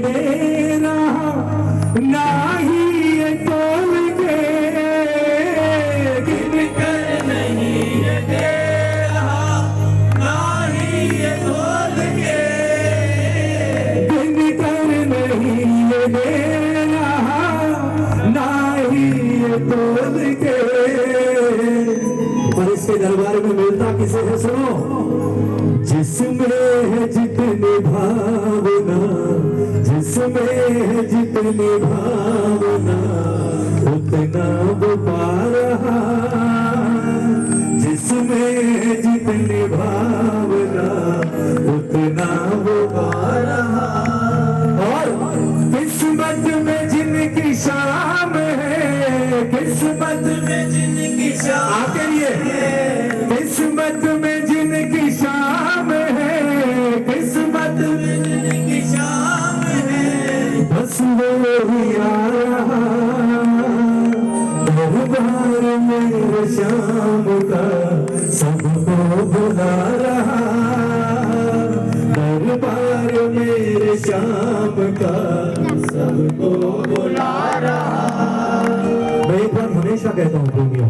दे रहा ना ही ये तोल के, गिन कर नहीं ये दे रहा ना ही ये तोल के, गिन कर नहीं ये दे रहा ना ही ये तोल के। पर इसके दरबार में मिलता किसे है सुनो, जिसमें है जितनी भावना, जिसमें है जितनी भावना उतना वो पा रहा, जिसमें है जितनी भावना उतना वो पा रहा। और किस्मत में जिनकी शाम है, किस्मत में जिनकी शाम आपके लिए, किस्मत में जिनकी शाम है, किस्मत में जिनकी शाम है, बस वो ही आ रहा दरबार मेरे शाम का, सबको बुला रहा दरबार मेरे शाम का, सबको बुला रहा। मैं एक बात हमेशा कहता हूँ प्रेमियों,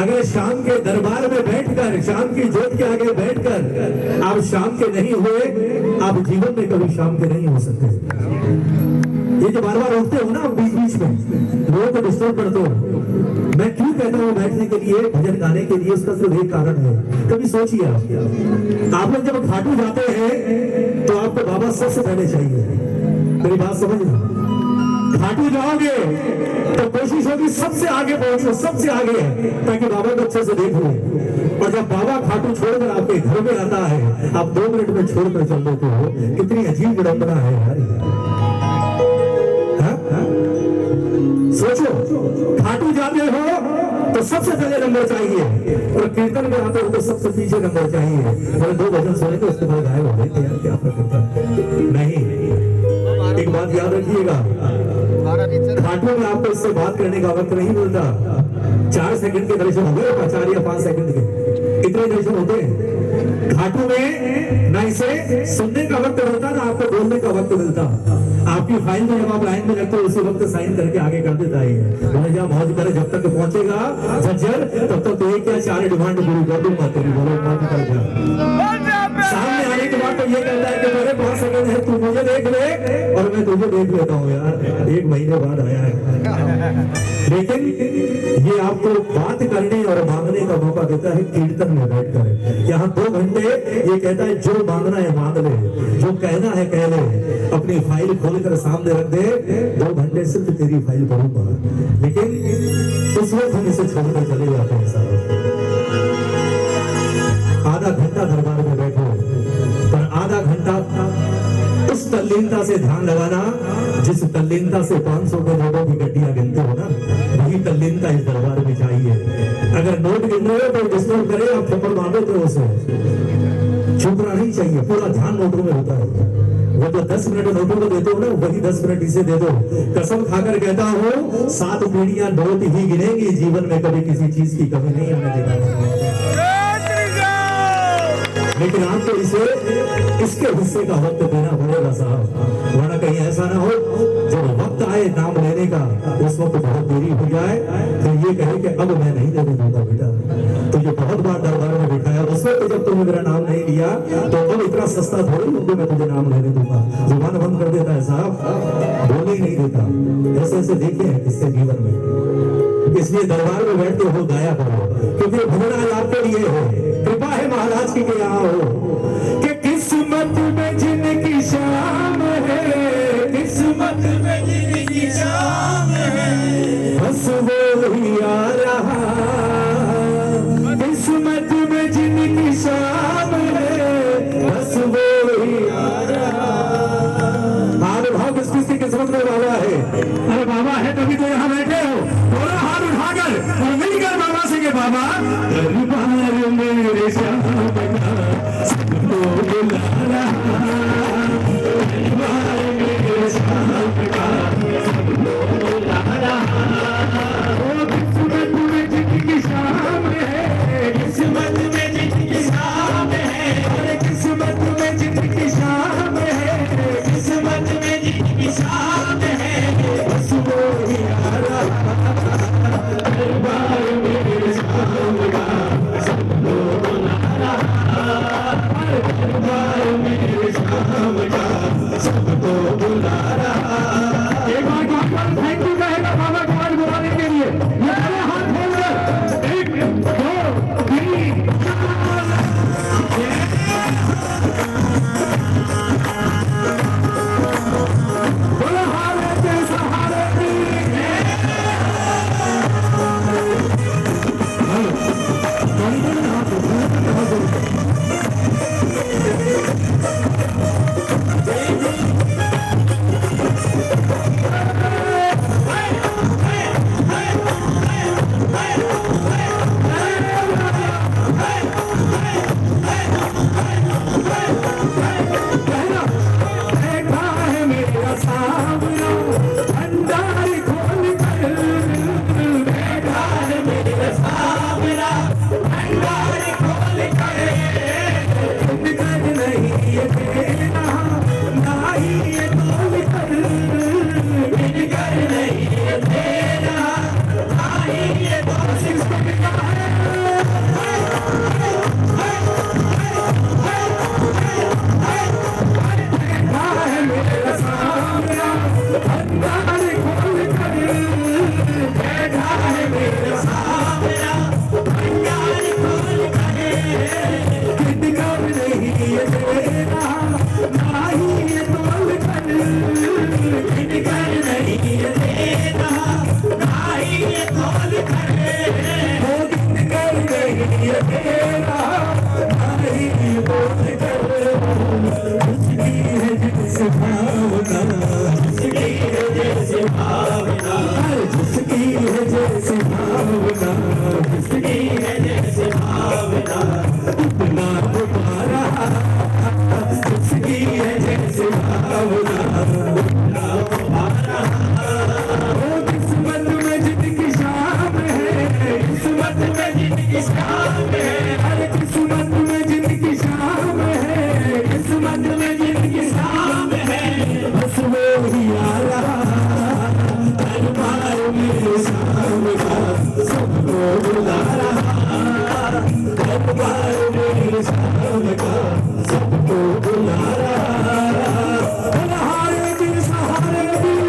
अगर शाम के दरबार में बैठकर, शाम की ज्योत के आगे बैठकर आप शाम के नहीं हुए, आप जीवन में कभी शाम के नहीं हो सकते। ये जो बार बार उठते हो ना बीच बीच में, लोगों को डिस्टर्ब करते हो, मैं क्यों कहता हूँ बैठने के लिए, भजन गाने के लिए, उसका सिर्फ एक कारण है। कभी सोचिए आप लोग जब खाटू जाते हैं तो आपको बाबा सबसे पहले चाहिए, मेरी बात समझना। खाटू जाओगे तो कोशिश होगी सबसे आगे पहुंचो, सबसे आगे, ताकि बाबा को अच्छे से देख लो। और जब बाबा खाटू छोड़कर आपके घर में आता है, आप 2 मिनट में छोड़कर चल देते हो, कितनी अजीब विडंबना है यार। सोचो, खाटू जाते हो तो सबसे पहले नंबर चाहिए, और कीर्तन में आते हो तो सबसे पीछे नंबर चाहिए। और 2 भजन सुनेंगे उसके बाद गायब हो गए यार, क्या फर्क पड़ता है। नहीं, एक बात याद रखिएगा, खाटू में आपको इससे बात करने का वक्त नहीं मिलता। 4 सेकंड के दर्शन हो गए, 4 या 5 सेकंड के, इतने दर्शन होते हैं खाटू में। ना इसे सुनने का वक्त मिलता, ना आपको बोलने का वक्त मिलता। आपकी फाइल में जब आप लाइन में लगते हो उसी वक्त साइन करके आगे कर देता है, भैया मौज करे, जब तक पहुंचेगा झज्जर तब तक तो एक या 4 डिमांड पूरी कर दूंगा तेरी, बोलो मौज कर जा। सामने आने के बाद तो ये कहता है कि मेरे 5 सेकंड है, तू मुझे देख ले और मैं तुझे देख लेता हूँ यार, 1 महीने बाद आया है। लेकिन ये आपको बात करने और मांगने का मौका देता है कीर्तन में बैठकर। यहाँ 2 घंटे ये कहता है जो मांगना है मांग ले, जो कहना है कह ले, अपनी फाइल खोलकर सामने रख दे, 2 घंटे सिर्फ तेरी फाइल पढ़ूंगा। लेकिन उस वक्त हम इसे छोड़कर चले जाते हैं साहब। आधा घंटा दरबार में बैठो, पर आधा घंटा उस तल्लीनता से ध्यान लगाना जिस तल्लीनता से 500 के नोटों की गड्डियां गिनते हो ना, वही तल्लीनता इस दरबार में चाहिए। अगर नोट गिन रहे हो तो डिस्टर्ब करे, आप थप्पड़ मार देते हो उसे, चुपना नहीं चाहिए, पूरा ध्यान नोटों में होता है। वो जो 10 मिनट नोटों को देते हो ना, वही 10 मिनट इसे दे दो। कसम खाकर कहता हूँ 7 पीढ़ियां नोट ही गिनेंगी, जीवन में कभी किसी चीज की कमी नहीं आने देगा। लेकिन आपको इसे इसके हिस्से का वक्त देना पड़ेगा साहब, वरना कहीं ऐसा ना हो जब वक्त आए नाम लेने का, उस वक्त बहुत देरी हो जाए तो ये कहे कि अब मैं नहीं देने दूंगा बेटा। तो ये बहुत बार दरबार में बिठाया, उस वक्त जब तुमने मेरा नाम नहीं लिया तो अब इतना सस्ता थोड़ी होगा मैं तुझे नाम लेने दूंगा। जुबान बंद कर देता है साहब, बोलने ही नहीं देता। ऐसे ऐसे देखे हैं इसके जीवन में। इसलिए दरबार में बैठते हो गाया करो, क्योंकि भजन आज आपके लिए है। कृपा है महाराज की यहाँ हो कि किस्मत में जिनकी शाम है, किस्मत में जिनकी शाम है, बस वो ही आ रहा। किस्मत में जिनकी शाम है, बस वो ही आ रहा। भाव किसकी किस्मत में बाबा है? अरे बाबा है तभी तो यहाँ बैठे हो। थोड़ा हाथ उठाकर और मिलकर बाबा से के बाबा दरबार मेरे श्याम का सबको बुला रहा, दरबार मेरे श्याम का सबको बुला रहा। ओ किस्मत में जिनकी शाम है, किस्मत में जिनकी शाम है, अरे किस्मत में जिनकी शाम है, किस्मत में नाम का सबको बुला रहा, बलहारे के सहारे भी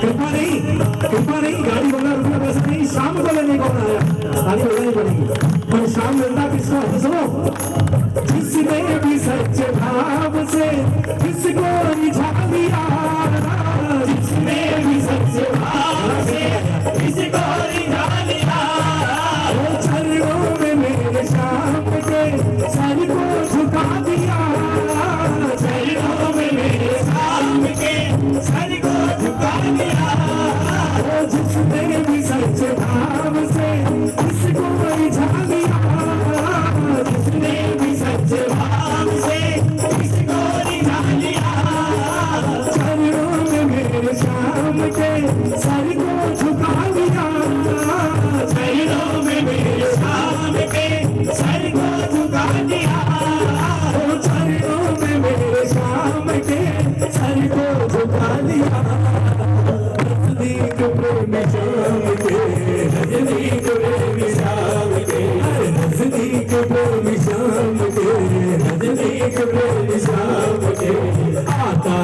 कृपा नहीं, गाड़ी वाला रुपया पैसा नहीं, शाम को लेने कौन आया, ताली बजानी पड़ेगी, पर शाम मिलता किसको है सुनो, जिसने भी सच्चे भाव से किसको रिझा दिया, जिसने भी सच्चे भाव से किसको रिझा दिया, वो चरणों में मेरे शाम के सर को झुका दिया, चरणों में मेरे शाम के सर को झुका दिया, जिसने भी सच्चे भाव से किसको रिझा दिया, जिसने भी सच्चे भाव से किसको रिझा दिया, चरणों में मेरे शाम के सर को झुका दिया, चरणों में मेरे शाम के सर को झुका दिया, चरणों में मेरे शाम के सर को झुका दिया, नजदीक प्रेमी शाम के, नजदीक प्रेमी शाम के, नजदीक प्रेमी शाम के, नजदीक प्रेमी शाम के, आता